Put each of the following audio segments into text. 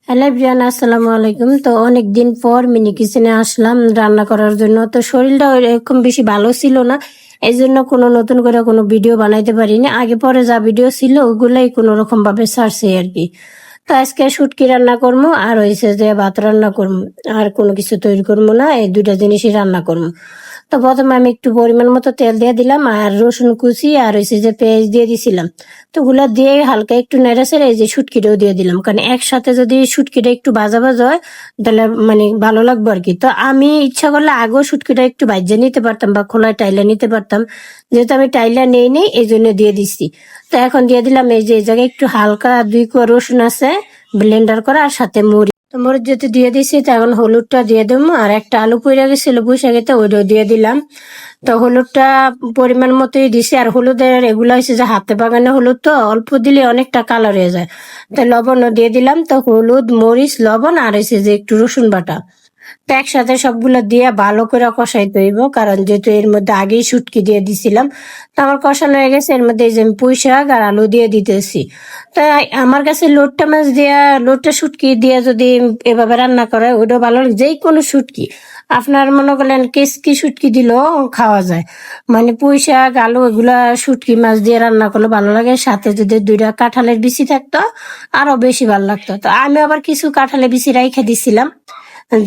Hello everyone, আসসালামু আলাইকুম। তো অনেক দিন পর মিনি কিচেনে আসলাম রান্না করার জন্য। তো শরীরটা এরকম বেশি ভালো ছিল না, এই জন্য কোনো নতুন করে কোনো ভিডিও বানাইতে পারিনি। আগে পরে যা ভিডিও ছিল ওগুলাই কোনো রকম ভাবে ছাড়ছি আর কি। তো আজকে শুটকি রান্না করবো আর হয়েছে যে ভাত রান্না করবো, আর কোনো কিছু তৈরি করবো না, এই দুইটা জিনিসই রান্না করবো। তো প্রথমে আমি একটু পরিমাণ মতো তেল দিয়ে দিলাম আর রসুন কুচি আর হয়েছে যে পেঁয়াজ দিয়ে দিছিলাম। তো ওগুলা দিয়ে হালকা একটু নেড়ে চেড়ে এই যে শুটকিটাও দিয়ে দিলাম, কারণ একসাথে যদি শুটকিটা একটু ভাজা ভাজা হয় তাহলে মানে ভালো লাগবে আর কি। তো আমি ইচ্ছা করলে আগেও শুটকিটা একটু ভাজা নিতে পারতাম বা খোলায় টাইলা নিতে পারতাম, যেহেতু আমি টাইলা নেই এই জন্য দিয়ে দিচ্ছি। তো এখন দিয়ে দিলাম এই যে এই জায়গায় একটু হালকা 2 কোয়া রসুন আছে ব্লেন্ডার করা, আর সাথে মরিচ। তো মরিচ যেহেতু দিয়ে দিছি তো এখন হলুদটা দিয়ে দেবো, আর একটা আলু পইরা গেছিল বৈশাখেতে ওইটাও দিয়ে দিলাম। তো হলুদটা পরিমাণ মতোই দিছি, আর হলুদের এগুলো হয়েছে যে হাতে বাগানে হলুদ, তো অল্প দিলে অনেকটা কালার হয়ে যায়। তো লবণও দিয়ে দিলাম। তো হলুদ, মরিচ, লবণ আর হয়েছে যে একটু রসুন বাটা, তো একসাথে সবগুলো দিয়ে ভালো করে কষাইতে হইব, কারণ যেহেতু এর মধ্যে আগেই শুটকি দিয়ে দিছিলাম। তো আমার কষানো হয়ে গেছে, এর মধ্যে এই যে আমি পুঁই শাক আর আলু দিয়ে দিতেছি। তো আমার কাছে লোটটা মাছ দিয়া, লোটটা শুটকি দিয়ে যদি এভাবে রান্না করে ওইটা ভালো লাগে। যেই কোনো শুটকি আপনার মনে করলেন কেসকি শুটকি দিলেও খাওয়া যায়, মানে পুঁই শাক আলু এগুলা শুটকি মাছ দিয়ে রান্না করলে ভালো লাগে। সাথে যদি 2টা কাঁঠালের বিচি থাকতো আরো বেশি ভালো লাগতো। তো আমি আবার কিছু কাঁঠালের বিচি রাইখে দিছিলাম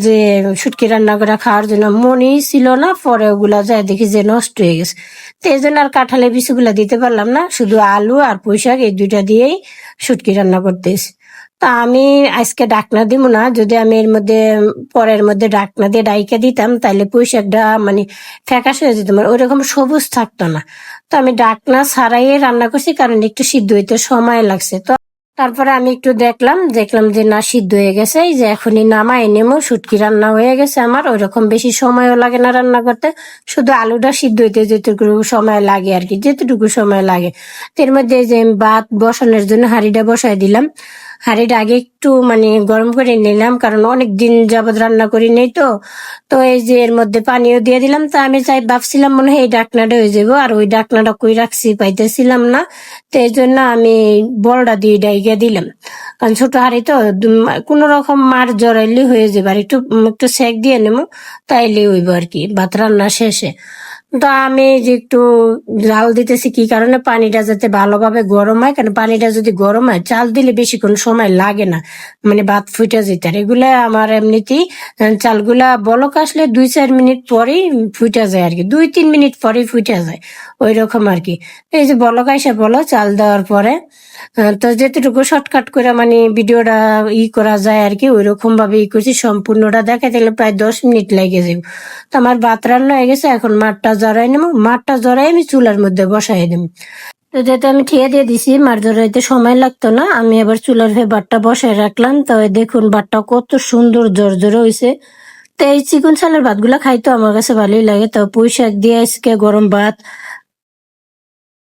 যে শুটকি রান্না করে খাওয়ার জন্য, মনেই ছিল না, পরে ওগুলা যায় দেখি যে নষ্ট হয়ে গেছে। তো এই জন্য আর কাঁঠালের বিচিগুলা দিতে পারলাম না, শুধু আলু আর পুঁই শাক এই 2টা দিয়েই শুটকি রান্না করতেছি। তা আমি আজকে ডাকনা দিব না, যদি আমি এর মধ্যে পরের মধ্যে ডাকনা দিয়ে ডাইকা দিতাম তাহলে পুঁই শাকটা মানে ফ্যাকাশ হয়ে যেত, মানে ওইরকম সবুজ থাকতো না। তো আমি ডাকনা ছাড়াই রান্না করছি, কারণ একটু সিদ্ধ হইতে সময় লাগছে। তো তারপরে আমি একটু দেখলাম যে না, সিদ্ধ হয়ে গেছে, এই যে এখনই নামাই নেমো, শুটকি রান্না হয়ে গেছে আমার। ওইরকম বেশি সময়ও লাগে না রান্না করতে, শুধু আলুটা সিদ্ধ হইতে যেটুকু সময় লাগে আর কি, যেতটুকু সময় লাগে। তো এর মধ্যে এই যে আমি ভাত বসানোর জন্য হাঁড়িটা বসাই দিলাম। হাঁড়িটা আগে একটু মানে গরম করে নিলাম, কারণ অনেক দিন যাবত রান্না করি নেই। তো তো এই যে এর মধ্যে পানিও দিয়ে দিলাম। তো আমি ভাবছিলাম মনে হয় এই ডাকনাটা হয়ে যাবো, আর ওই ডাকনাটা কই রাখছি পাইতেছিলাম না। তো এই জন্য আমি বড়টা দিয়ে ডাইকা দিলাম, কারণ ছোট হাঁড়ি তো কোন রকম মার জড়াইলে হয়ে যাবে, আর একটু একটু সেক দিয়ে নেবো তাইলে হইব আর কি ভাত রান্না শেষে। তো আমি যে একটু জাল দিতেছি কি কারণে, পানিটা যাতে ভালোভাবে গরম হয়, কারণ পানিটা যদি গরম হয় চাল দিলে বেশিক্ষণ সময় লাগে না, মানে ভাত ফুটে যেতে। আর এগুলা আমার এমনিতেই চালগুলা বলক আসলে 2-4 মিনিট পরেই ফুটে যায় আর কি, 2-3 মিনিট পরেই ফুটে যায় ওই রকম আর কি। এই যে বলক আইসা বলো চাল দেওয়ার পরে, তো যেতটুকু শর্টকাট করে মানে ভিডিওটা করা যায় আর কি, ওই রকম ভাবে করছি। সম্পূর্ণটা দেখাতে গেলে প্রায় 10 মিনিট লেগে যাবে। তো আমার ভাত রান্না হয়ে গেছে, এখন মাঠটা জড়াই নেবো। মাঠটা জড়াই আমি চুলার মধ্যে বসাই দেবো। তো যেহেতু আমি ঠিয়া দিয়ে দিছি, মাছ জড়াইতে সময় লাগতো না, আমি আবার চুলার হয়ে ভাতটা বসাই রাখলাম। তো দেখুন ভাতটা কত সুন্দর জর্জরে হয়েছে। তো এই চিকন চালের ভাতগুলা খাইতো আমার কাছে ভালোই লাগে। তো পুঁই শাক দিয়ে আজকে গরম ভাত